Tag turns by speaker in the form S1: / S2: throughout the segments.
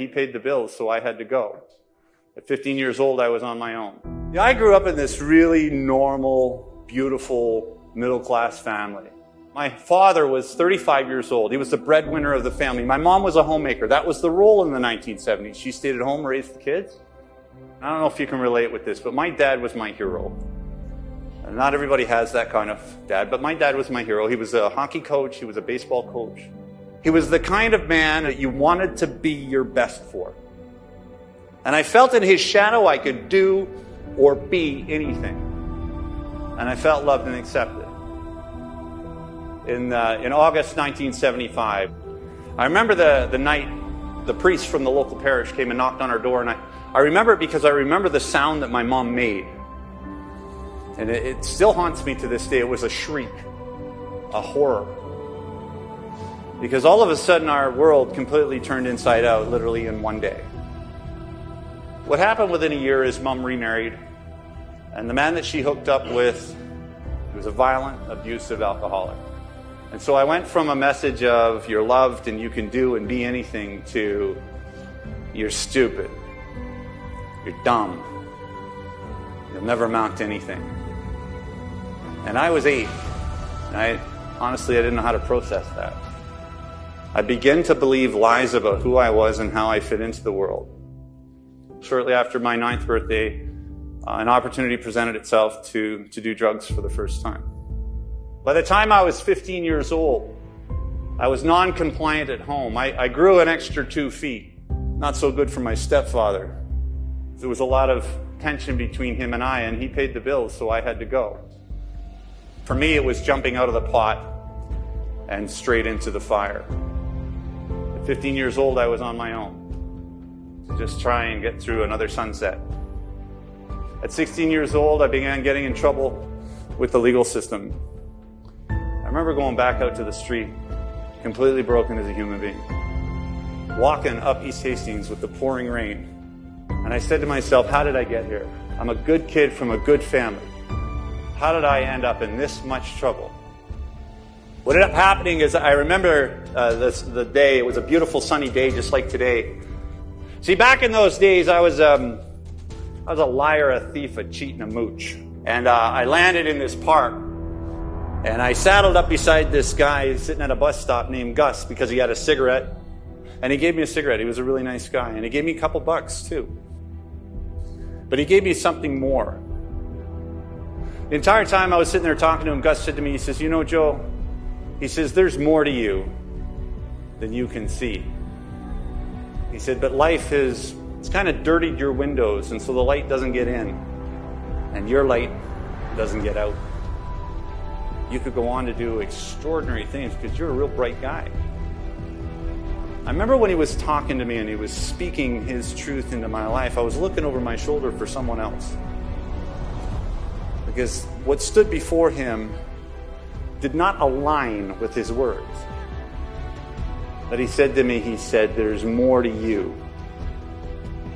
S1: He paid the bills, so I had to go. At 15 years old, I was on my own. I grew up in this really normal, beautiful, middle-class family. My father was 35 years old. He was the breadwinner of the family. My mom was a homemaker. That was the role in the 1970s. She stayed at home, raised the kids. I don't know if you can relate with this, but my dad was my hero. And not everybody has that kind of dad, but my dad was my hero. He was a hockey coach. He was a baseball coach. He was the kind of man that you wanted to be your best for. And I felt in his shadow I could do or be anything. And I felt loved and accepted. In August 1975, I remember the night the priest from the local parish came and knocked on our door. And I remember it because I remember the sound that my mom made. And it still haunts me to this day. It was a shriek, a horror. Because all of a sudden our world completely turned inside out, literally in one day. What happened within a year is Mom remarried. And the man that she hooked up with, he was a violent, abusive alcoholic. And so I went from a message of you're loved and you can do and be anything to you're stupid, you're dumb, you'll never amount to anything. And I was 8. And honestly, I didn't know how to process that. I began to believe lies about who I was and how I fit into the world. Shortly after my 9th birthday, an opportunity presented itself to do drugs for the first time. By the time I was 15 years old, I was non-compliant at home. I grew an extra 2 feet. Not so good for my stepfather. There was a lot of tension between him and he paid the bills, so I had to go. For me, it was jumping out of the pot and straight into the fire. At 15 years old, I was on my own to just try and get through another sunset. At 16 years old, I began getting in trouble with the legal system. I remember going back out to the street, completely broken as a human being, walking up East Hastings with the pouring rain. And I said to myself, how did I get here? I'm a good kid from a good family. How did I end up in this much trouble? What ended up happening is I remember the day. It was a beautiful sunny day, just like today. See, back in those days, I was a liar, a thief, a cheat, and a mooch. And I landed in this park. And I saddled up beside this guy sitting at a bus stop named Gus because he had a cigarette. And he gave me a cigarette. He was a really nice guy. And he gave me a couple bucks, too. But he gave me something more. The entire time I was sitting there talking to him, Gus said to me, he says, you know, Joe, he says, there's more to you than you can see. He said, but life it's kind of dirtied your windows, and so the light doesn't get in, and your light doesn't get out. You could go on to do extraordinary things because you're a real bright guy. I remember when he was talking to me and he was speaking his truth into my life, I was looking over my shoulder for someone else. Because what stood before him did not align with his words. But he said to me, he said, there's more to you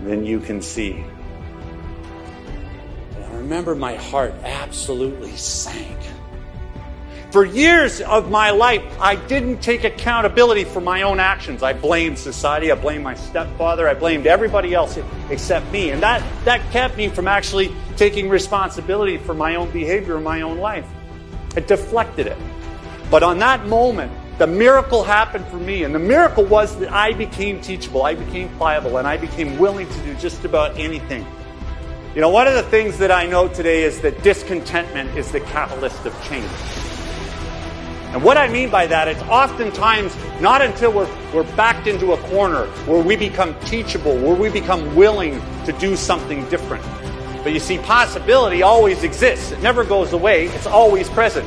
S1: than you can see. And I remember my heart absolutely sank. For years of my life, I didn't take accountability for my own actions. I blamed society, I blamed my stepfather, I blamed everybody else except me. And that kept me from actually taking responsibility for my own behavior in my own life. It deflected it. But on that moment, the miracle happened for me. And the miracle was that I became teachable, I became pliable, and I became willing to do just about anything. You know, one of the things that I know today is that discontentment is the catalyst of change. And what I mean by that, it's oftentimes not until we're backed into a corner where we become teachable, where we become willing to do something different. But you see, possibility always exists. It never goes away. It's always present.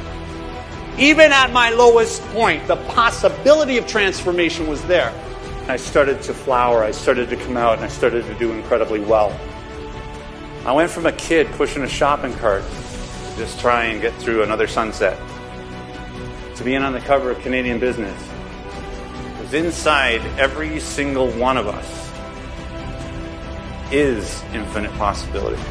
S1: Even at my lowest point, the possibility of transformation was there. I started to flower, I started to come out, and I started to do incredibly well. I went from a kid pushing a shopping cart to just try and get through another sunset, to being on the cover of Canadian Business. Because inside every single one of us is infinite possibility.